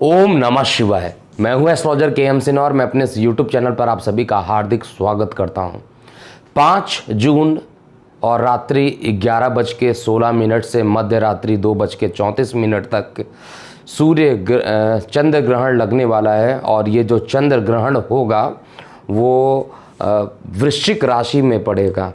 ओम नमः शिवाय। मैं हूं एस्ट्रोलॉजर के सिन्हा और मैं अपने इस यूट्यूब चैनल पर आप सभी का हार्दिक स्वागत करता हूं। 5 जून और रात्रि 11:16 से मध्य रात्रि 2:34 तक चंद्र ग्रहण लगने वाला है और ये जो चंद्र ग्रहण होगा वो वृश्चिक राशि में पड़ेगा।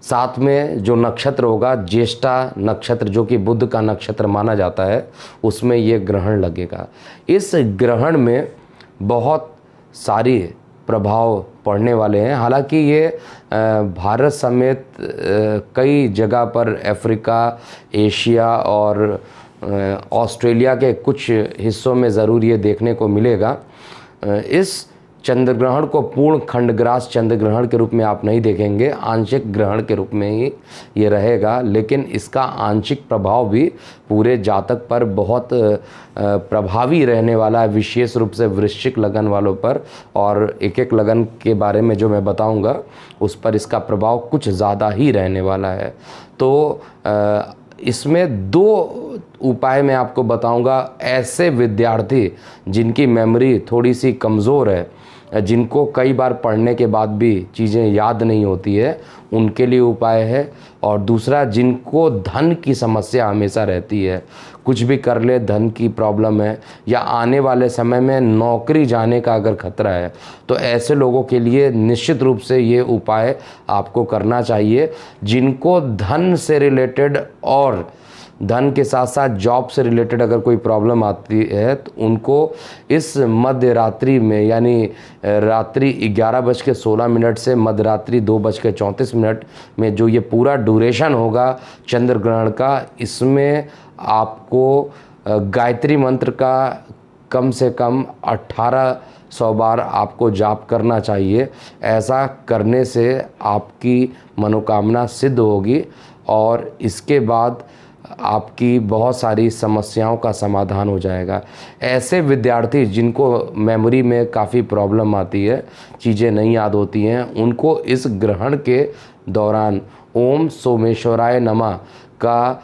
साथ में जो नक्षत्र होगा ज्येष्ठा नक्षत्र, जो कि बुध का नक्षत्र माना जाता है, उसमें ये ग्रहण लगेगा। इस ग्रहण में बहुत सारी प्रभाव पड़ने वाले हैं। हालांकि ये भारत समेत कई जगह पर अफ्रीका, एशिया और ऑस्ट्रेलिया के कुछ हिस्सों में ज़रूर ये देखने को मिलेगा। इस चंद्र ग्रहण को पूर्ण खंडग्रास चंद्र ग्रहण के रूप में आप नहीं देखेंगे, आंशिक ग्रहण के रूप में ही ये रहेगा। लेकिन इसका आंशिक प्रभाव भी पूरे जातक पर बहुत प्रभावी रहने वाला है, विशेष रूप से वृश्चिक लगन वालों पर। और एक एक लगन के बारे में जो मैं बताऊंगा उस पर इसका प्रभाव कुछ ज़्यादा ही रहने वाला है। तो इसमें 2 उपाय मैं आपको बताऊंगा। ऐसे विद्यार्थी जिनकी मेमोरी थोड़ी सी कमज़ोर है, जिनको कई बार पढ़ने के बाद भी चीज़ें याद नहीं होती है, उनके लिए उपाय है। और दूसरा, जिनको धन की समस्या हमेशा रहती है, कुछ भी कर ले धन की प्रॉब्लम है, या आने वाले समय में नौकरी जाने का अगर खतरा है, तो ऐसे लोगों के लिए निश्चित रूप से ये उपाय आपको करना चाहिए। जिनको धन से रिलेटेड और धन के साथ साथ जॉब से रिलेटेड अगर कोई प्रॉब्लम आती है, तो उनको इस मध्य रात्रि में, यानी रात्रि 11:16 से मध्य रात्रि 2:34 में जो ये पूरा ड्यूरेशन होगा चंद्र ग्रहण का, इसमें आपको गायत्री मंत्र का कम से कम 1800 बार आपको जाप करना चाहिए। ऐसा करने से आपकी मनोकामना सिद्ध होगी और इसके बाद आपकी बहुत सारी समस्याओं का समाधान हो जाएगा। ऐसे विद्यार्थी जिनको मेमोरी में काफ़ी प्रॉब्लम आती है, चीज़ें नहीं याद होती हैं, उनको इस ग्रहण के दौरान ओम सोमेश्वराय नमः का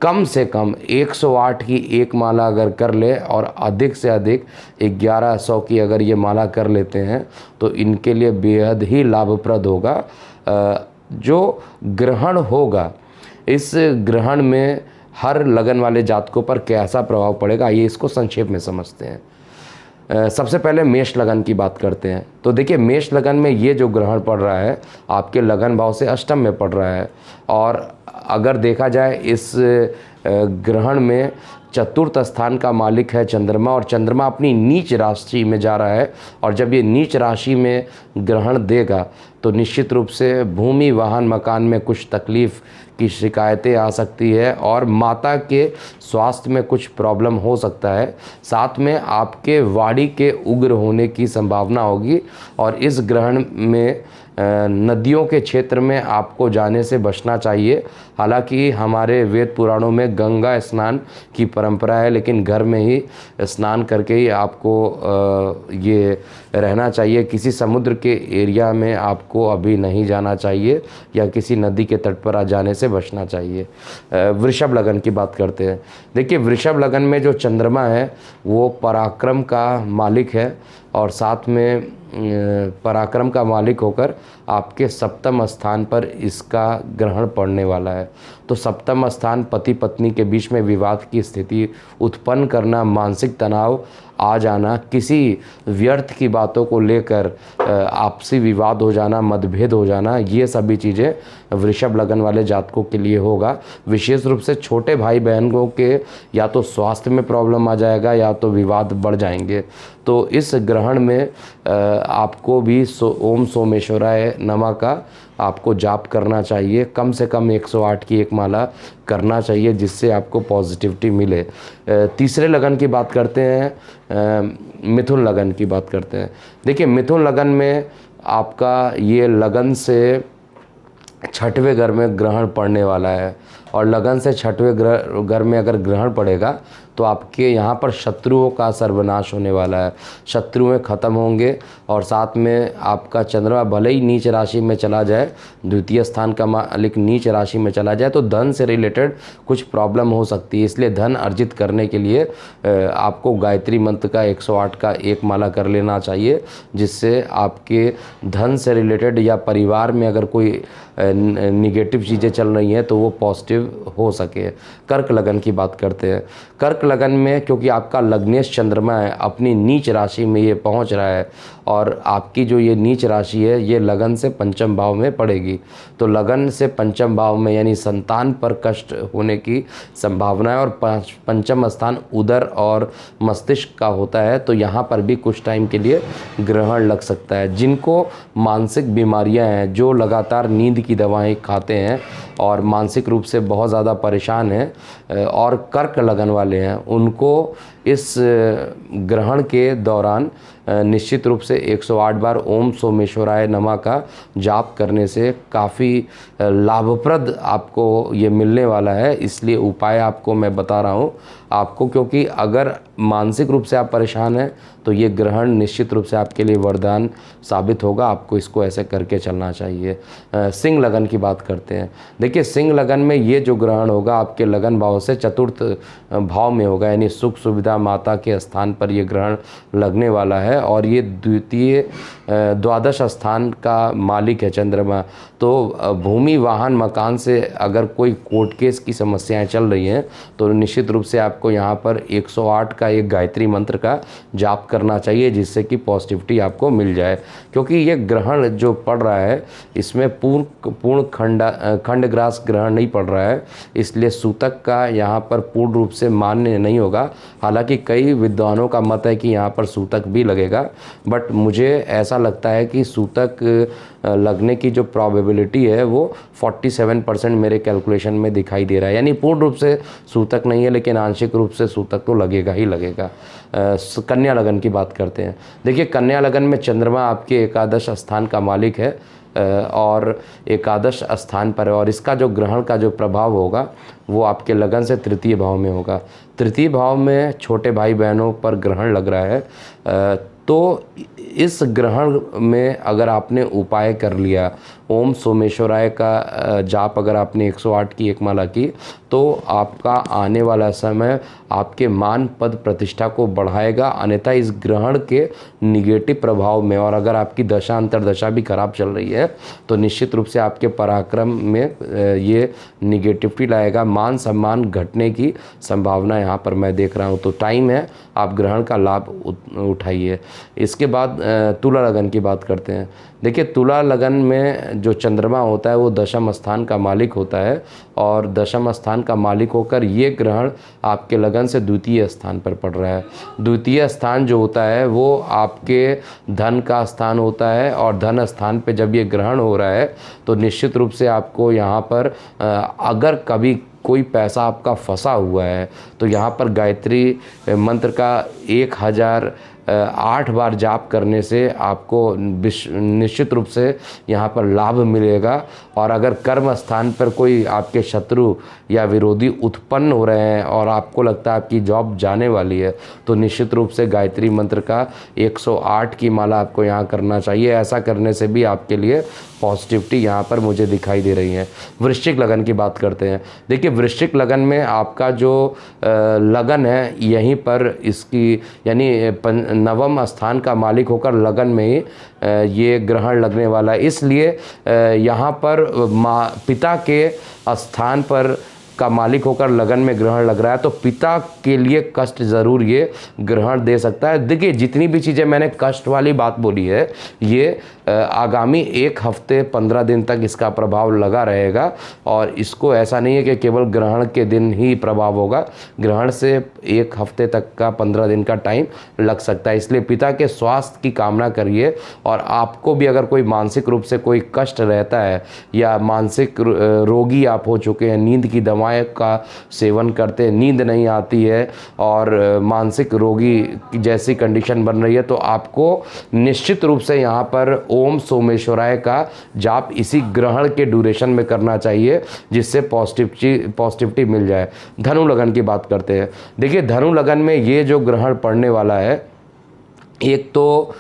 कम से कम 108 की एक माला अगर कर ले और अधिक से अधिक 1100 की अगर ये माला कर लेते हैं तो इनके लिए बेहद ही लाभप्रद होगा। जो ग्रहण होगा, इस ग्रहण में हर लगन वाले जातकों पर कैसा प्रभाव पड़ेगा, आइए इसको संक्षेप में समझते हैं। सबसे पहले मेष लगन की बात करते हैं। तो देखिए, मेष लगन में ये जो ग्रहण पड़ रहा है आपके लगन भाव से अष्टम में पड़ रहा है। और अगर देखा जाए इस ग्रहण में चतुर्थ स्थान का मालिक है चंद्रमा, और चंद्रमा अपनी नीच राशि में जा रहा है। और जब ये नीच राशि में ग्रहण देगा तो निश्चित रूप से भूमि, वाहन, मकान में कुछ तकलीफ़ की शिकायतें आ सकती है और माता के स्वास्थ्य में कुछ प्रॉब्लम हो सकता है। साथ में आपके वाणी के उग्र होने की संभावना होगी। और इस ग्रहण में नदियों के क्षेत्र में आपको जाने से बचना चाहिए। हालांकि हमारे वेद पुराणों में गंगा स्नान की परंपरा है, लेकिन घर में ही स्नान करके ही आपको ये रहना चाहिए। किसी समुद्र के एरिया में आपको अभी नहीं जाना चाहिए या किसी नदी के तट पर जाने से बचना चाहिए। वृषभ लगन की बात करते हैं। देखिए, वृषभ लगन में जो चंद्रमा है वो पराक्रम का मालिक है और साथ में पराक्रम का मालिक होकर आपके सप्तम स्थान पर इसका ग्रहण पड़ने वाला है। तो सप्तम स्थान पति पत्नी के बीच में विवाद की स्थिति उत्पन्न करना, मानसिक तनाव आ जाना, किसी व्यर्थ की बातों को लेकर आपसी विवाद हो जाना, मतभेद हो जाना, ये सभी चीज़ें वृषभ लगन वाले जातकों के लिए होगा। विशेष रूप से छोटे भाई बहनों के या तो स्वास्थ्य में प्रॉब्लम आ जाएगा या तो विवाद बढ़ जाएंगे। तो इस ग्रहण में आपको भी ओम सोमेश्वराय नमः का आपको जाप करना चाहिए। कम से कम 108 की एक माला करना चाहिए, जिससे आपको पॉजिटिविटी मिले। तीसरे लगन की बात करते हैं, मिथुन लगन की बात करते हैं। देखिए, मिथुन लगन में आपका ये लगन से 6वें घर में ग्रहण पड़ने वाला है और लगन से छठवें घर में अगर ग्रहण पड़ेगा तो आपके यहाँ पर शत्रुओं का सर्वनाश होने वाला है, शत्रुएं खत्म होंगे। और साथ में आपका चंद्रमा भले ही नीच राशि में चला जाए, द्वितीय स्थान का मालिक नीच राशि में चला जाए, तो धन से रिलेटेड कुछ प्रॉब्लम हो सकती है। इसलिए धन अर्जित करने के लिए आपको गायत्री मंत्र का 108 का एक माला कर लेना चाहिए, जिससे आपके धन से रिलेटेड या परिवार में अगर कोई निगेटिव चीज़ें चल रही हैं तो वो पॉजिटिव हो सके। कर्क लगन की बात करते हैं। कर्क लगन में क्योंकि आपका लग्नेश चंद्रमा है, अपनी नीच राशि में ये पहुंच रहा है, और आपकी जो ये नीच राशि है ये लगन से पंचम भाव में पड़ेगी। तो लगन से पंचम भाव में यानी संतान पर कष्ट होने की संभावना है, और पंचम स्थान उदर और मस्तिष्क का होता है, तो यहाँ पर भी कुछ टाइम के लिए ग्रहण लग सकता है। जिनको मानसिक बीमारियां हैं, जो लगातार नींद की दवाएं खाते हैं और मानसिक रूप से बहुत ज़्यादा परेशान हैं और कर्क लगन वाले हैं, उनको इस ग्रहण के दौरान निश्चित रूप से 108 बार ओम सोमेश्वराय नमः का जाप करने से काफ़ी लाभप्रद आपको ये मिलने वाला है। इसलिए उपाय आपको मैं बता रहा हूँ आपको, क्योंकि अगर मानसिक रूप से आप परेशान हैं तो ये ग्रहण निश्चित रूप से आपके लिए वरदान साबित होगा। आपको इसको ऐसे करके चलना चाहिए। सिंह लगन की बात करते हैं। देखिए, सिंह लगन में ये जो ग्रहण होगा आपके लगन भाव से चतुर्थ भाव में होगा, यानी सुख सुविधा माता के स्थान पर ये ग्रहण लगने वाला है, और ये द्वितीय द्वादश स्थान का मालिक है चंद्रमा। तो भूमि वाहन मकान से अगर कोई कोर्ट केस की समस्याएं चल रही हैं तो निश्चित रूप से आपको यहाँ पर 108 का एक गायत्री मंत्र का जाप करना चाहिए, जिससे कि पॉजिटिविटी आपको मिल जाए। क्योंकि ये ग्रहण जो पड़ रहा है इसमें पूर्ण खंडग्रास ग्रहण नहीं पड़ रहा है, इसलिए सूतक का यहाँ पर पूर्ण रूप से मान्य नहीं होगा। हालांकि कई विद्वानों का मत है कि यहाँ पर सूतक भी लगेगा, बट मुझे ऐसा लगता है कि सूतक लगने की जो प्रोबेबिलिटी है वो 47% मेरे कैलकुलेशन में दिखाई दे रहा है। यानी पूर्ण रूप से सूतक नहीं है, लेकिन आंशिक रूप से सूतक तो लगेगा ही लगेगा। कन्या लगन की बात करते हैं। देखिए, कन्या लगन में चंद्रमा आपके एकादश स्थान का मालिक है और एकादश स्थान पर है, और इसका जो ग्रहण का जो प्रभाव होगा वो आपके लगन से तृतीय भाव में होगा। तृतीय भाव में छोटे भाई बहनों पर ग्रहण लग रहा है। तो इस ग्रहण में अगर आपने उपाय कर लिया, ओम सोमेश्वराय का जाप अगर आपने 108 की एक माला की, तो आपका आने वाला समय आपके मान पद प्रतिष्ठा को बढ़ाएगा। अन्यथा इस ग्रहण के निगेटिव प्रभाव में, और अगर आपकी दशा अंतरदशा भी खराब चल रही है, तो निश्चित रूप से आपके पराक्रम में ये निगेटिविटी लाएगा। मान सम्मान घटने की संभावना यहाँ पर मैं देख रहा हूँ। तो टाइम है, आप ग्रहण का लाभ उठाइए। इसके बाद तुला लगन की बात करते हैं। देखिए, तुला लगन में जो चंद्रमा होता है वो दशम स्थान का मालिक होता है, और दशम स्थान का मालिक होकर ये ग्रहण आपके लगन से द्वितीय स्थान पर पड़ रहा है। द्वितीय स्थान जो होता है वो आपके धन का स्थान होता है, और धन स्थान पे जब ये ग्रहण हो रहा है तो निश्चित रूप से आपको यहाँ पर अगर कभी कोई पैसा आपका फंसा हुआ है तो यहाँ पर गायत्री मंत्र का 1008 बार जाप करने से आपको निश्चित रूप से यहाँ पर लाभ मिलेगा। और अगर कर्म स्थान पर कोई आपके शत्रु या विरोधी उत्पन्न हो रहे हैं और आपको लगता है आपकी जॉब जाने वाली है, तो निश्चित रूप से गायत्री मंत्र का 108 की माला आपको यहाँ करना चाहिए। ऐसा करने से भी आपके लिए पॉजिटिविटी यहाँ पर मुझे दिखाई दे रही है। वृश्चिक लगन की बात करते हैं। देखिए, वृश्चिक लगन में आपका जो लगन है यहीं पर इसकी यानी नवम स्थान का मालिक होकर लगन में ही ये ग्रहण लगने वाला है। इसलिए यहाँ पर पिता के स्थान पर का मालिक होकर लगन में ग्रहण लग रहा है, तो पिता के लिए कष्ट ज़रूर ये ग्रहण दे सकता है। देखिए, जितनी भी चीज़ें मैंने कष्ट वाली बात बोली है ये आगामी 1 हफ्ते 15 दिन तक इसका प्रभाव लगा रहेगा, और इसको ऐसा नहीं है कि केवल ग्रहण के दिन ही प्रभाव होगा। ग्रहण से 1 हफ्ते तक का 15 दिन का टाइम लग सकता है। इसलिए पिता के स्वास्थ्य की कामना करिए, और आपको भी अगर कोई मानसिक रूप से कोई कष्ट रहता है या मानसिक रोगी आप हो चुके हैं, नींद की दवा दवाएं का सेवन करते हैं, नींद नहीं आती है और मानसिक रोगी की जैसी कंडीशन बन रही है, तो आपको निश्चित रूप से यहाँ पर ओम सोमेश्वराय का जाप इसी ग्रहण के ड्यूरेशन में करना चाहिए, जिससे पॉजिटिविटी मिल जाए। धनु लगन की बात करते हैं। देखिए धनु लगन में ये जो ग्रहण पड़ने वाला है, एक तो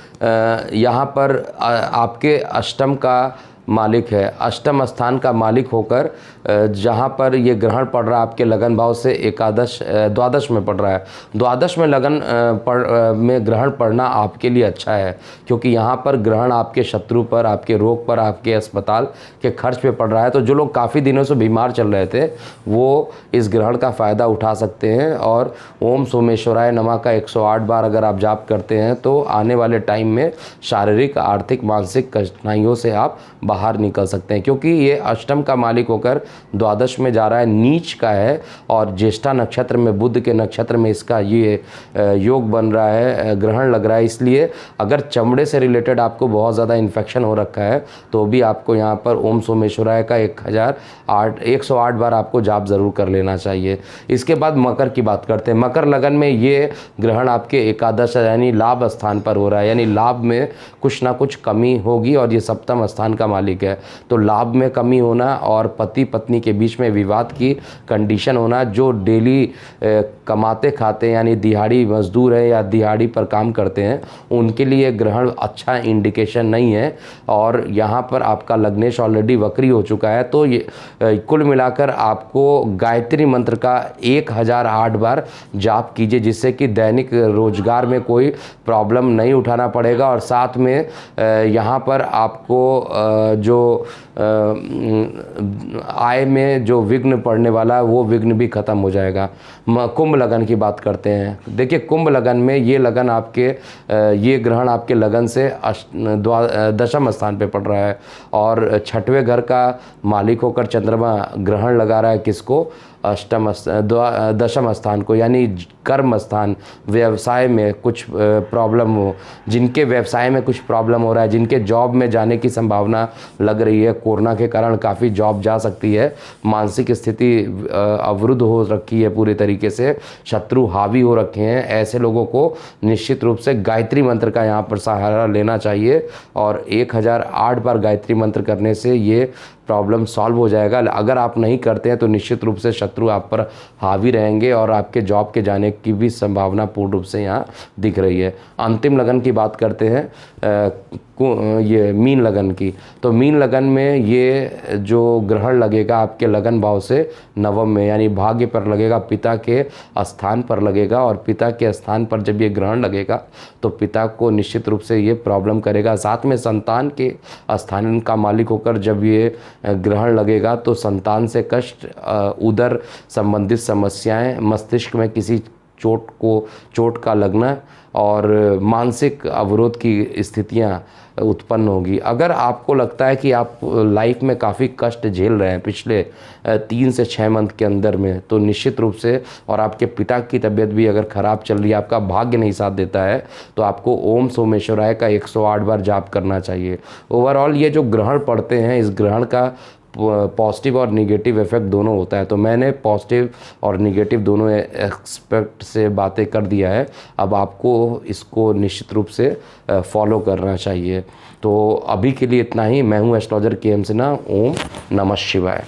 यहाँ पर आपके अष्टम का मालिक है, अष्टम स्थान का मालिक होकर जहाँ पर ये ग्रहण पड़ रहा है आपके लगन भाव से द्वादश में पड़ रहा है। द्वादश में लगन में ग्रहण पड़ना आपके लिए अच्छा है, क्योंकि यहाँ पर ग्रहण आपके शत्रु पर, आपके रोग पर, आपके अस्पताल के खर्च पे पड़ रहा है। तो जो लोग काफ़ी दिनों से बीमार चल रहे थे वो इस ग्रहण का फ़ायदा उठा सकते हैं, और ओम सोमेश्वराय नमः का 108 बार अगर आप जाप करते हैं तो आने वाले टाइम में शारीरिक, आर्थिक, मानसिक कठिनाइयों से आप बाहर निकल सकते हैं, क्योंकि ये अष्टम का मालिक होकर द्वादश में जा रहा है, नीच का है, और ज्येष्ठा नक्षत्र में, बुध के नक्षत्र में इसका ये योग बन रहा है, ग्रहण लग रहा है। इसलिए अगर चमड़े से रिलेटेड आपको बहुत ज़्यादा इन्फेक्शन हो रखा है तो भी आपको यहाँ पर ओम सोमेश्वराय का 108 बार आपको जाप ज़रूर कर लेना चाहिए। इसके बाद मकर की बात करते हैं। मकर लगन में ये ग्रहण आपके एकादश यानी लाभ स्थान पर हो रहा है, यानी लाभ में कुछ ना कुछ कमी होगी, और ये सप्तम स्थान का मालिक है। तो लाभ में कमी होना और पति पत्नी के बीच में विवाद की कंडीशन होना, जो डेली कमाते खाते यानी दिहाड़ी मजदूर है या दिहाड़ी पर काम करते हैं, उनके लिए ग्रहण अच्छा इंडिकेशन नहीं है। और यहाँ पर आपका लग्नेश ऑलरेडी वक्री हो चुका है, तो ये कुल मिलाकर आपको गायत्री मंत्र का 1008 बार जाप कीजिए, जिससे कि दैनिक रोजगार में कोई प्रॉब्लम नहीं उठाना पड़ेगा, और साथ में यहाँ पर आपको जो आय में जो विघ्न पड़ने वाला है वो विघ्न भी खत्म हो जाएगा। कुंभ लगन की बात करते हैं। देखिए कुंभ लगन में ये लगन आपके ये ग्रहण आपके लगन से दशम स्थान पे पड़ रहा है, और छठवें घर का मालिक होकर चंद्रमा ग्रहण लगा रहा है किसको, दशम स्थान को, यानी कर्म स्थान। व्यवसाय में कुछ प्रॉब्लम हो, जिनके व्यवसाय में कुछ प्रॉब्लम हो रहा है, जिनके जॉब में जाने की संभावना लग रही है, कोरोना के कारण काफ़ी जॉब जा सकती है, मानसिक स्थिति अवरुद्ध हो रखी है पूरे तरीके से, शत्रु हावी हो रखे हैं, ऐसे लोगों को निश्चित रूप से गायत्री मंत्र का यहाँ पर सहारा लेना चाहिए, और 1008 बार गायत्री मंत्र करने से ये प्रॉब्लम सॉल्व हो जाएगा। अगर आप नहीं करते हैं तो निश्चित रूप से शत्रु आप पर हावी रहेंगे, और आपके जॉब के जाने की भी संभावना पूर्ण रूप से यहाँ दिख रही है। अंतिम लगन की बात करते हैं, ये मीन लगन की। तो मीन लगन में ये जो ग्रहण लगेगा आपके लगन भाव से नवम में, यानी भाग्य पर लगेगा, पिता के स्थान पर लगेगा, और पिता के स्थान पर जब ये ग्रहण लगेगा तो पिता को निश्चित रूप से ये प्रॉब्लम करेगा। साथ में संतान के स्थान का मालिक होकर जब ये ग्रहण लगेगा तो संतान से कष्ट, उदर संबंधित समस्याएं, मस्तिष्क में किसी चोट का लगना और मानसिक अवरोध की स्थितियां उत्पन्न होगी। अगर आपको लगता है कि आप लाइफ में काफ़ी कष्ट झेल रहे हैं पिछले 3 से 6 मंथ के अंदर में, तो निश्चित रूप से, और आपके पिता की तबीयत भी अगर ख़राब चल रही है, आपका भाग्य नहीं साथ देता है, तो आपको ओम सोमेश्वराय का 108 बार जाप करना चाहिए। ओवरऑल ये जो ग्रहण पड़ते हैं, इस ग्रहण का पॉजिटिव और निगेटिव इफेक्ट दोनों होता है। तो मैंने पॉजिटिव और निगेटिव दोनों एक्सपेक्ट से बातें कर दिया है, अब आपको इसको निश्चित रूप से फॉलो करना चाहिए। तो अभी के लिए इतना ही। मैं हूँ एस्ट्रोलॉजर KM सिन्हा। ओम नमः शिवाय।